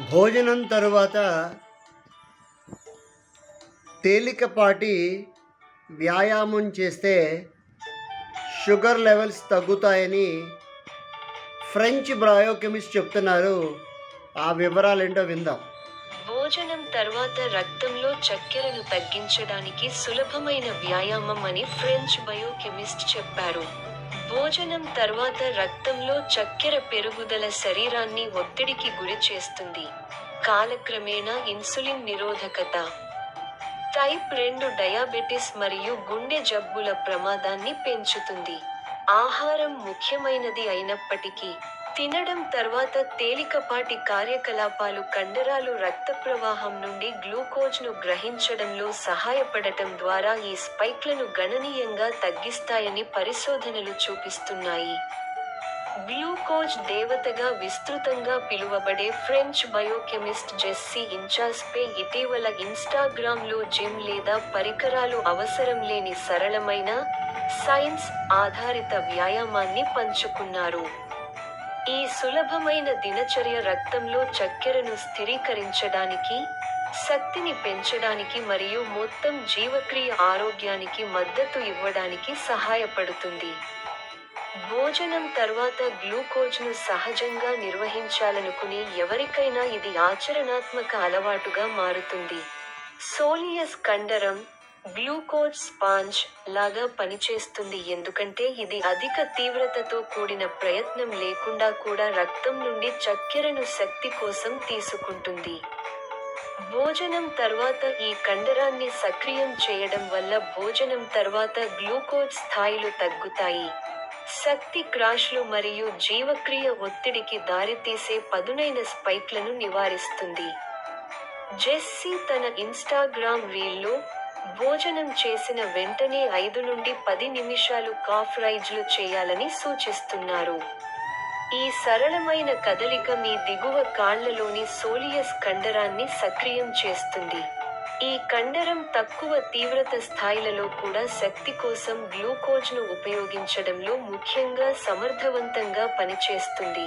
భోజనం తరువాత తేలికపాటి వ్యాయామం చేస్తే షుగర్ లెవెల్స్ తగ్గుతాయని ఫ్రెంచ్ బయోకెమిస్ట్ చెప్తున్నారు. ఆ వివరాలు ఏంటో విందాం. భోజనం తర్వాత రక్తంలో చక్కెరను తగ్గించడానికి సులభమైన వ్యాయామం అని ఫ్రెంచ్ బయోకెమిస్ట్ చెప్పారు. భోజనం తర్వాత రక్తంలో చక్కెర పెరుగుదల శరీరాన్ని ఒత్తిడికి గురి చేస్తుంది. కాలక్రమేణా ఇన్సులిన్ నిరోధకత, టైప్ 2 డయాబెటిస్ మరియు గుండె జబ్బుల ప్రమాదాన్ని పెంచుతుంది. ఆహారం ముఖ్యమైనది అయినప్పటికీ, తినడం తర్వాత తేలికపాటి కార్యకలాపాలు కండరాలు రక్త ప్రవాహం నుండి గ్లూకోజ్ను గ్రహించడంలో సహాయపడటం ద్వారా ఈ స్పైక్లను గణనీయంగా తగ్గిస్తాయని పరిశోధనలు చూపిస్తున్నాయి. గ్లూకోజ్ దేవతగా విస్తృతంగా పిలువబడే ఫ్రెంచ్ బయోకెమిస్ట్ జెస్సీ ఇంచాస్పే ఇటీవల ఇన్స్టాగ్రామ్లో జిమ్ లేదా పరికరాలు అవసరం లేని సరళమైన, సైన్స్ ఆధారిత వ్యాయామాన్ని పంచుకున్నారు. ఈ సులభమైన దినచర్య రక్తంలో చక్కెరను స్థిరీకరించడానికి, శక్తిని పెంచడానికి మరియు మొత్తం జీవక్రియ ఆరోగ్యానికి మద్దతు ఇవ్వడానికి సహాయపడుతుంది. భోజనం తర్వాత గ్లూకోజ్ను సహజంగా నిర్వహించాలనుకునే ఎవరికైనా ఇది ఆచరణాత్మక అలవాటుగా మారుతుంది. సోలియస్ కండరం, గ్లూకోజ్ స్పాంజ్ లాగా పనిచేస్తుంది ఎందుకంటే ఇది అధిక తీవ్రతతో కూడిన ప్రయత్నం లేకుండా కూడా రక్తం నుండి చక్కెరను శక్తి కోసం తీసుకుంటుంది. భోజనం తర్వాత ఈ కండరాన్ని సక్రియం చేయడం వల్ల భోజనం తర్వాత గ్లూకోజ్ స్థాయిలు తగ్గుతాయి, శక్తి క్రాష్లు మరియు జీవక్రియ ఒత్తిడికి దారితీసే పదునైన స్పైక్లను నివారిస్తుంది. జెస్సీ తన ఇన్స్టాగ్రామ్ రీల్లో, భోజనం చేసిన వెంటనే 5 నుండి 10 నిమిషాలు కాఫ్ రైజ్లు చేయాలని సూచిస్తున్నారు. ఈ సరళమైన కదలిక మీ దిగువ కాళ్లలోని సోలియస్ కండరాన్ని సక్రియం చేస్తుంది. ఈ కండరం తక్కువ తీవ్రత స్థాయిలలో కూడా శక్తి కోసం గ్లూకోజ్ను ఉపయోగించడంలో ముఖ్యంగా సమర్థవంతంగా పనిచేస్తుంది.